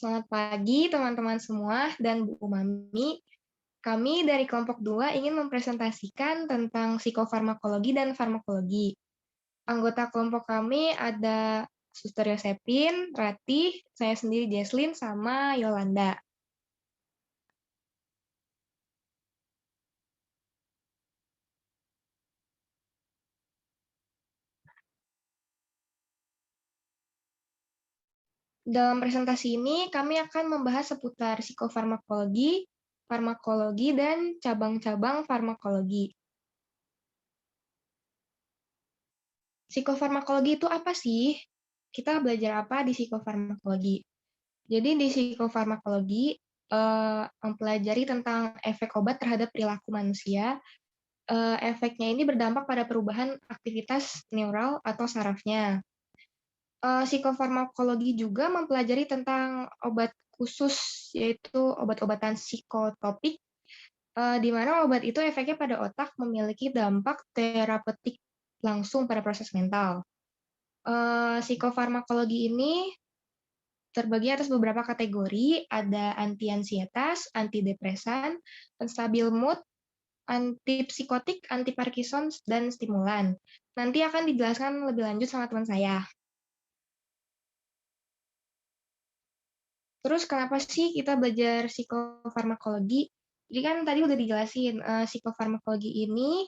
Selamat pagi teman-teman semua dan Bu Umami. Kami dari kelompok 2 ingin mempresentasikan tentang psikofarmakologi dan farmakologi. Anggota kelompok kami ada Suster Yosepin, Ratih, saya sendiri Jesslyn, sama Yolanda. Dalam presentasi ini, kami akan membahas seputar psikofarmakologi, farmakologi, dan cabang-cabang farmakologi. Psikofarmakologi itu apa sih? Kita belajar apa di psikofarmakologi? Jadi di psikofarmakologi mempelajari tentang efek obat terhadap perilaku manusia. Efeknya ini berdampak pada perubahan aktivitas neural atau sarafnya. Psikofarmakologi juga mempelajari tentang obat khusus, yaitu obat-obatan psikotropik, di mana obat itu efeknya pada otak memiliki dampak terapeutik langsung pada proses mental. Psikofarmakologi ini terbagi atas beberapa kategori, ada anti-ansietas, antidepresan, penstabil mood, antipsikotik, antiparkinson, dan stimulan. Nanti akan dijelaskan lebih lanjut sama teman saya. Terus kenapa sih kita belajar psikofarmakologi? Jadi kan tadi udah dijelasin, psikofarmakologi ini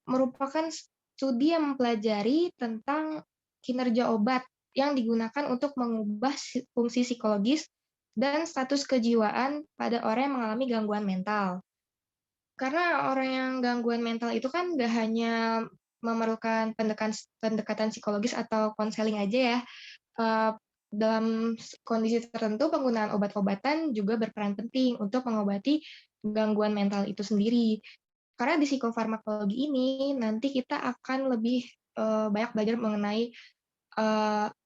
merupakan studi yang mempelajari tentang kinerja obat yang digunakan untuk mengubah fungsi psikologis dan status kejiwaan pada orang yang mengalami gangguan mental. Karena orang yang gangguan mental itu kan nggak hanya memerlukan pendekatan psikologis atau konseling aja ya. Eh, Dalam kondisi tertentu, penggunaan obat-obatan juga berperan penting untuk mengobati gangguan mental itu sendiri. Karena di psikofarmakologi ini nanti kita akan lebih banyak belajar mengenai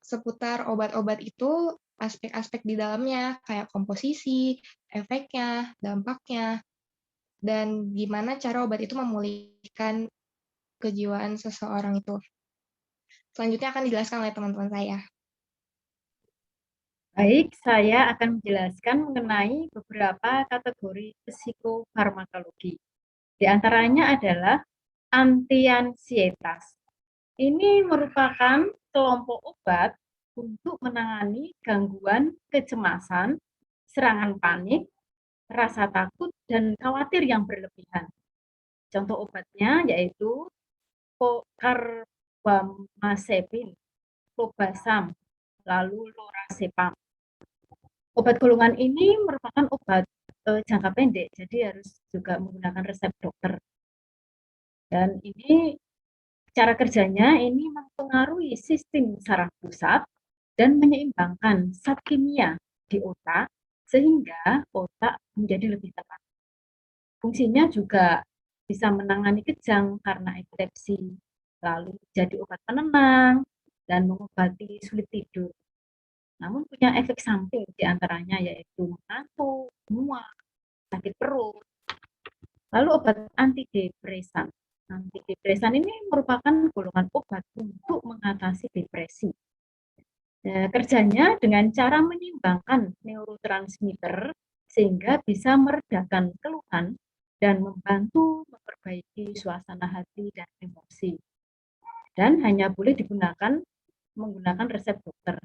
seputar obat-obat itu, aspek-aspek di dalamnya, kayak komposisi, efeknya, dampaknya, dan gimana cara obat itu memulihkan kejiwaan seseorang itu. Selanjutnya akan dijelaskan oleh teman-teman saya. Baik, saya akan menjelaskan mengenai beberapa kategori psikofarmakologi. Di antaranya adalah antiansietas. Ini merupakan kelompok obat untuk menangani gangguan kecemasan, serangan panik, rasa takut, dan khawatir yang berlebihan. Contoh obatnya yaitu carbamazepin, clobazam, lalu lorazepam. Obat golongan ini merupakan obat jangka pendek, jadi harus juga menggunakan resep dokter. Dan ini cara kerjanya ini mempengaruhi sistem saraf pusat dan menyeimbangkan zat kimia di otak sehingga otak menjadi lebih tenang. Fungsinya juga bisa menangani kejang karena epilepsi, lalu jadi obat penenang dan mengobati sulit tidur. Namun punya efek samping diantaranya yaitu mengantuk, mual, sakit perut. Lalu obat antidepresan. Antidepresan ini merupakan golongan obat untuk mengatasi depresi. Nah, kerjanya dengan cara menyeimbangkan neurotransmitter sehingga bisa meredakan keluhan dan membantu memperbaiki suasana hati dan emosi. Dan hanya boleh digunakan menggunakan resep dokter.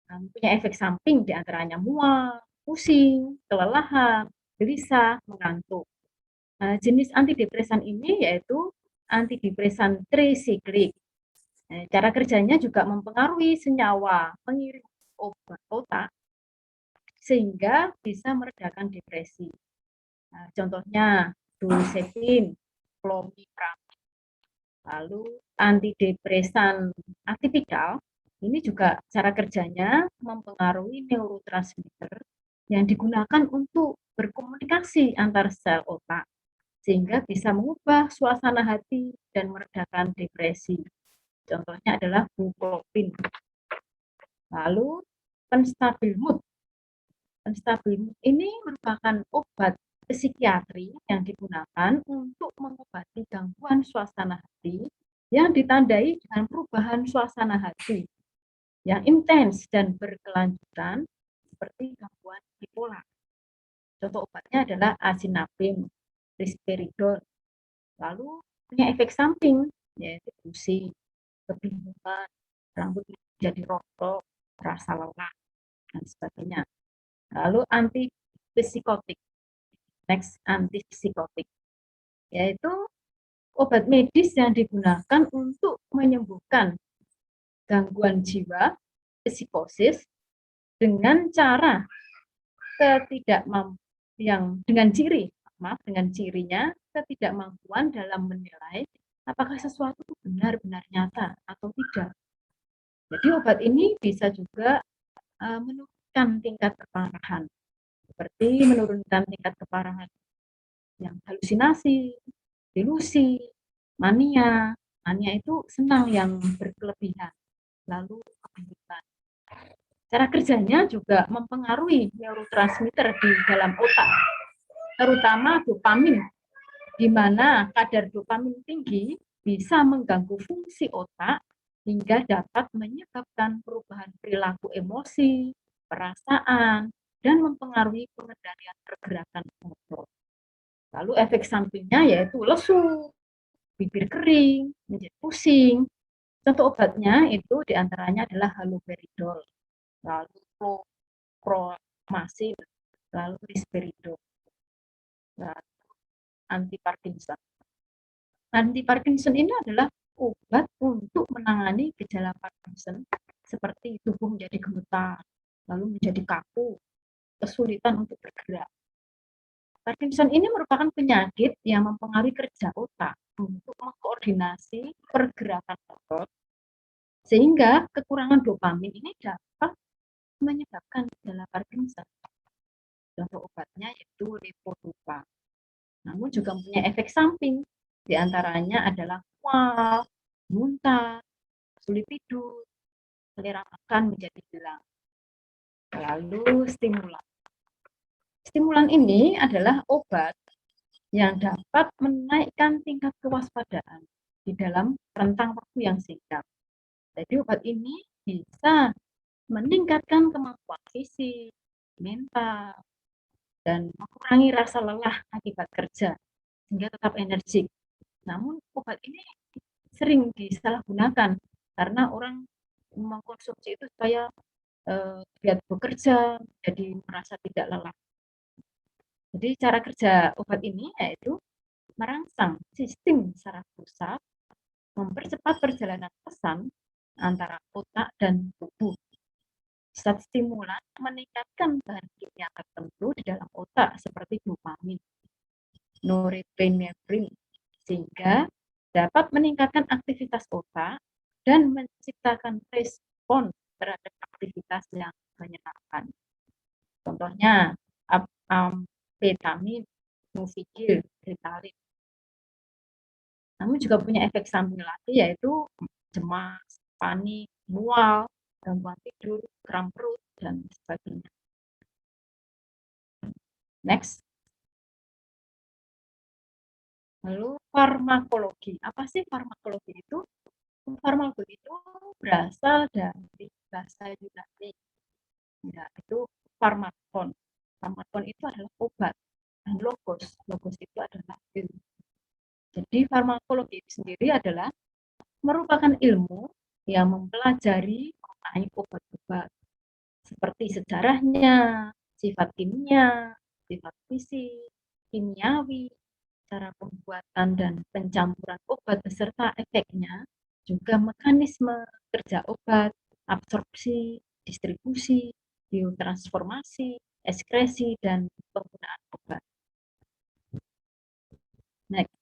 Punya efek samping diantaranya mual, pusing, kelelahan, gelisah, mengantuk. Jenis antidepresan ini yaitu antidepresan trisiklik. Cara kerjanya juga mempengaruhi senyawa pengirim obat otak sehingga bisa meredakan depresi. Contohnya duloxetine, clomipram. Lalu antidepresan atipikal ini juga cara kerjanya mempengaruhi neurotransmitter yang digunakan untuk berkomunikasi antar sel otak sehingga bisa mengubah suasana hati dan meredakan depresi. Contohnya adalah bupropion. Lalu penstabil mood. Penstabil mood ini merupakan obat psikiatri yang digunakan untuk mengobati gangguan suasana hati yang ditandai dengan perubahan suasana hati. yang intens dan berkelanjutan seperti gangguan bipolar. Contoh obatnya adalah asinapin, risperidon. Lalu punya efek samping yaitu pusing, kebingungan, rambut jadi rontok, rasa lelah dan sebagainya. Lalu antipsikotik. Next, antipsikotik yaitu obat medis yang digunakan untuk menyembuhkan gangguan jiwa, psikosis dengan cara dengan cirinya ketidakmampuan dalam menilai apakah sesuatu benar-benar nyata atau tidak. Jadi obat ini bisa juga menurunkan tingkat keparahan, seperti menurunkan tingkat keparahan yang halusinasi, delusi, mania. Mania itu senang yang berkelebihan, lalu kebingungan. Cara kerjanya juga mempengaruhi neurotransmitter di dalam otak, terutama dopamin, di mana kadar dopamin tinggi bisa mengganggu fungsi otak hingga dapat menyebabkan perubahan perilaku emosi, perasaan, dan mempengaruhi pengendalian pergerakan motor. Lalu efek sampingnya yaitu lesu, bibir kering, menjadi pusing. Contoh obatnya itu diantaranya adalah haloperidol, lalu promasin, lalu risperidon, lalu antiparkinson. Antiparkinson ini adalah obat untuk menangani gejala Parkinson seperti tubuh menjadi gemetar, lalu menjadi kaku, kesulitan untuk bergerak. Parkinson ini merupakan penyakit yang mempengaruhi kerja otak untuk mengkoordinasi pergerakan otot, sehingga kekurangan dopamin ini dapat menyebabkan gejala Parkinson. Contoh obatnya yaitu levodopa. Namun juga mempunyai efek samping, diantaranya adalah mual, muntah, sulit tidur, selera makan menjadi hilang. Lalu stimulan. Stimulan ini adalah obat yang dapat menaikkan tingkat kewaspadaan di dalam rentang waktu yang singkat. Jadi obat ini bisa meningkatkan kemampuan fisik, mental, dan mengurangi rasa lelah akibat kerja sehingga tetap energik. Namun obat ini sering disalahgunakan karena orang mengkonsumsi itu supaya giat bekerja, jadi merasa tidak lelah. Jadi cara kerja obat ini yaitu merangsang sistem saraf pusat, mempercepat perjalanan pesan antara otak dan tubuh. Zat stimulan meningkatkan bahan kimia tertentu di dalam otak seperti dopamin, norepinefrin, sehingga dapat meningkatkan aktivitas otak dan menciptakan respon terhadap aktivitas yang menyenangkan. Contohnya amfetamin, movigil, ritalin. Namun juga punya efek samping lagi yaitu cemas, panik, mual, gangguan tidur, kram perut, dan sebagainya. Next. Lalu farmakologi. Apa sih farmakologi itu? Farmakologi itu berasal dari bahasa Yunani. Ya, itu farmakon. Farmakon itu adalah obat. Dan logos. Logos itu adalah ilmu. Jadi farmakologi itu sendiri adalah merupakan ilmu yang mempelajari mengenai obat-obat seperti sejarahnya, sifat kimia, sifat fisik, kimiawi, cara pembuatan dan pencampuran obat beserta efeknya, juga mekanisme kerja obat, absorpsi, distribusi, biotransformasi, ekskresi, dan penggunaan obat. Next.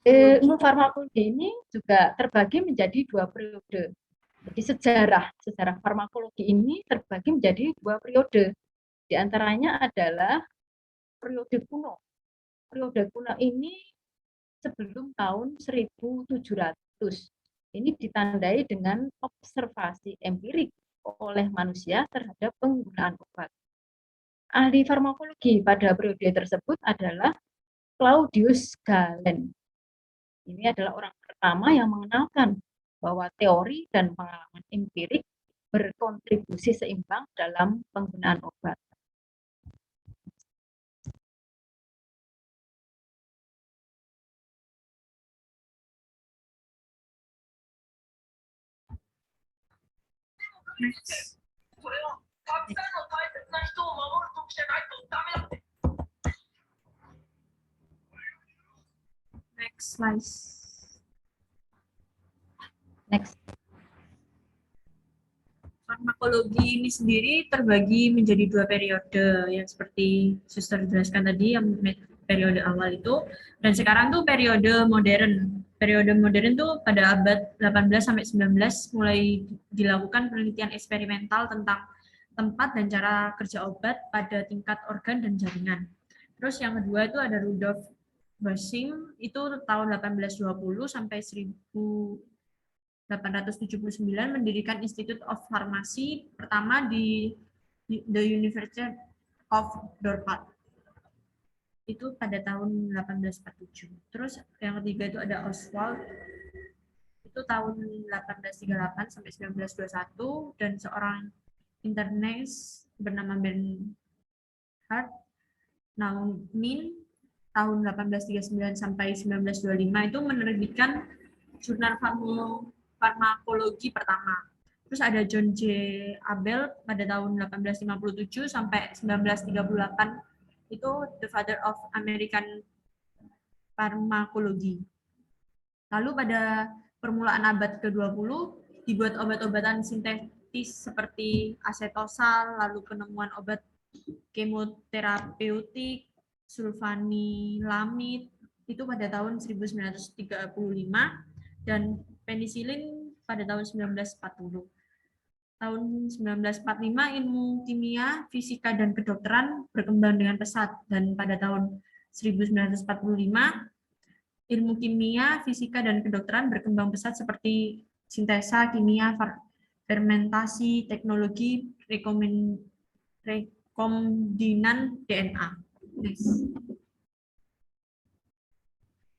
Ilmu farmakologi ini juga terbagi menjadi dua periode. Jadi sejarah farmakologi ini terbagi menjadi dua periode. Di antaranya adalah periode kuno. Periode kuno ini sebelum tahun 1700. Ini ditandai dengan observasi empirik oleh manusia terhadap penggunaan obat. Ahli farmakologi pada periode tersebut adalah Claudius Galen. Ini adalah orang pertama yang mengenalkan bahwa teori dan pengalaman empirik berkontribusi seimbang dalam penggunaan obat. Next. Next slide. Next. Farmakologi ini sendiri terbagi menjadi 2 periode yang seperti Suster jelaskan tadi, yang periode awal itu, dan sekarang tuh periode modern. Periode modern tuh pada abad 18 sampai 19 mulai dilakukan penelitian eksperimental tentang tempat dan cara kerja obat pada tingkat organ dan jaringan. Terus yang kedua itu ada Rudolf Busching, itu tahun 1820 sampai 1879 mendirikan Institute of Pharmacy pertama di The University of Dorpat. Itu pada tahun 1847. Terus yang ketiga itu ada Oswald, itu tahun 1838 sampai 1921, dan seorang internis bernama Bernhard Naumann tahun 1839 sampai 1925 itu menerbitkan jurnal farmakologi pertama. Terus ada John J. Abel pada tahun 1857 sampai 1938, itu the father of American pharmacology. Lalu pada permulaan abad ke-20 dibuat obat-obatan sintetis seperti asetosal, lalu penemuan obat kemoterapeutik, sulfanilamid, itu pada tahun 1935, dan penisilin pada tahun 1940. Tahun 1945 ilmu kimia, fisika, dan kedokteran berkembang dengan pesat, dan pada tahun 1945 ilmu kimia, fisika, dan kedokteran berkembang pesat seperti sintesa kimia, fermentasi, teknologi rekombinan DNA. Next.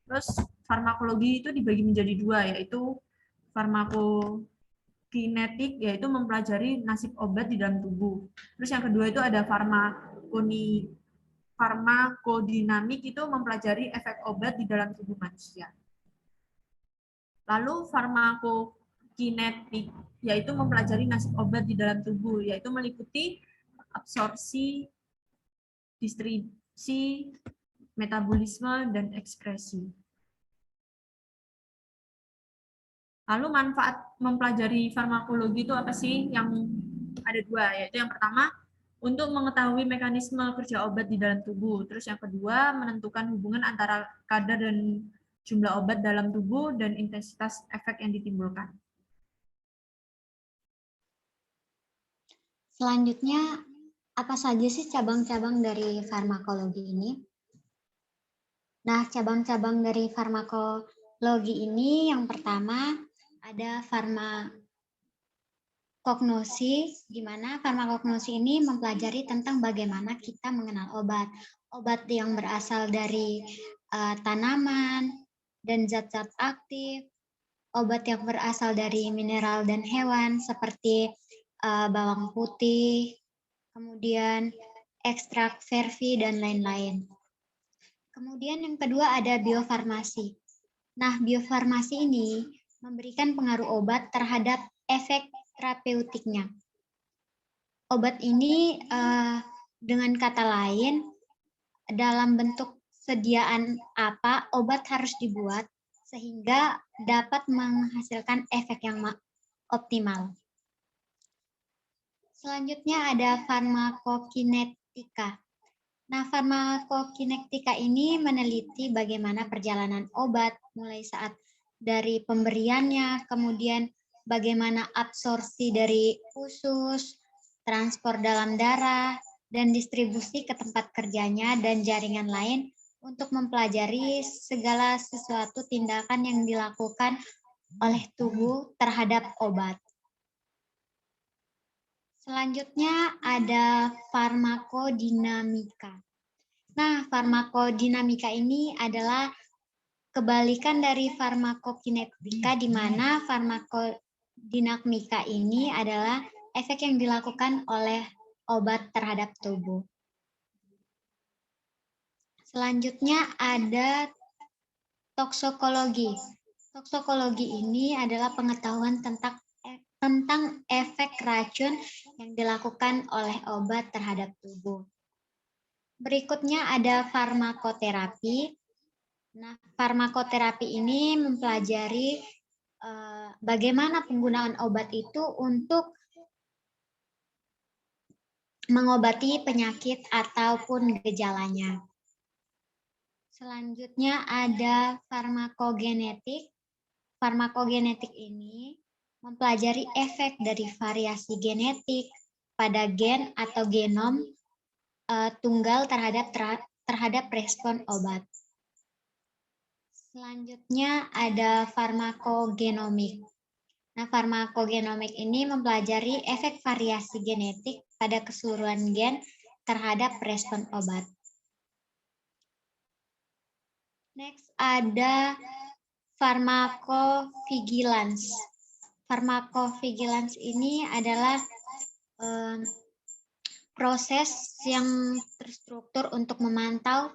Terus farmakologi itu dibagi menjadi 2, yaitu farmakokinetik, yaitu mempelajari nasib obat di dalam tubuh. Terus yang kedua itu ada farmakodinamik, itu mempelajari efek obat di dalam tubuh manusia. Lalu farmakokinetik, yaitu mempelajari nasib obat di dalam tubuh, yaitu meliputi absorpsi, distribusi, metabolisme, dan ekskresi. Lalu manfaat mempelajari farmakologi itu apa sih? Yang ada 2, yaitu yang pertama untuk mengetahui mekanisme kerja obat di dalam tubuh. Terus yang kedua menentukan hubungan antara kadar dan jumlah obat dalam tubuh dan intensitas efek yang ditimbulkan. Selanjutnya, apa saja sih cabang-cabang dari farmakologi ini? Nah, cabang-cabang dari farmakologi ini yang pertama ada farmakognosi, di mana farmakognosi ini mempelajari tentang bagaimana kita mengenal obat. Obat yang berasal dari tanaman dan zat-zat aktif, obat yang berasal dari mineral dan hewan seperti bawang putih, kemudian ekstrak vervi, dan lain-lain. Kemudian yang kedua ada biofarmasi. Nah, biofarmasi ini memberikan pengaruh obat terhadap efek terapeutiknya. Obat ini dengan kata lain, dalam bentuk sediaan apa obat harus dibuat sehingga dapat menghasilkan efek yang optimal. Selanjutnya ada farmakokinetika. Nah, farmakokinetika ini meneliti bagaimana perjalanan obat mulai saat dari pemberiannya, kemudian bagaimana absorpsi dari usus, transport dalam darah, dan distribusi ke tempat kerjanya dan jaringan lain untuk mempelajari segala sesuatu tindakan yang dilakukan oleh tubuh terhadap obat. Selanjutnya ada farmakodinamika. Nah, farmakodinamika ini adalah kebalikan dari farmakokinetika, di mana farmakodinamika ini adalah efek yang dilakukan oleh obat terhadap tubuh. Selanjutnya ada toksikologi. Toksikologi ini adalah pengetahuan tentang efek racun yang dilakukan oleh obat terhadap tubuh. Berikutnya ada farmakoterapi. Nah, farmakoterapi ini mempelajari bagaimana penggunaan obat itu untuk mengobati penyakit ataupun gejalanya. Selanjutnya ada farmakogenetik. Farmakogenetik ini mempelajari efek dari variasi genetik pada gen atau genom tunggal terhadap respon obat. Selanjutnya ada farmakogenomik. Nah, farmakogenomik ini mempelajari efek variasi genetik pada keseluruhan gen terhadap respon obat. Next ada farmakovigilance. Farmakovigilance ini adalah proses yang terstruktur untuk memantau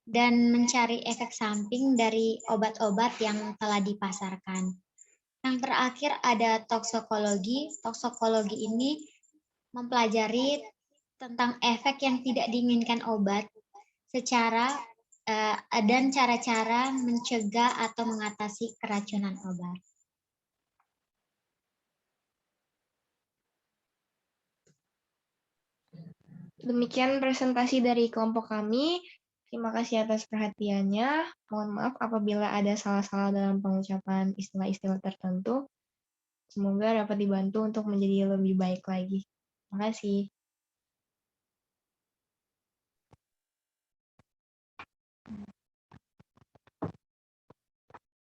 dan mencari efek samping dari obat-obat yang telah dipasarkan. Yang terakhir ada toksikologi. Toksikologi ini mempelajari tentang efek yang tidak diinginkan obat dan cara-cara mencegah atau mengatasi keracunan obat. Demikian presentasi dari kelompok kami. Terima kasih atas perhatiannya. Mohon maaf apabila ada salah-salah dalam pengucapan istilah-istilah tertentu. Semoga dapat dibantu untuk menjadi lebih baik lagi. Terima kasih.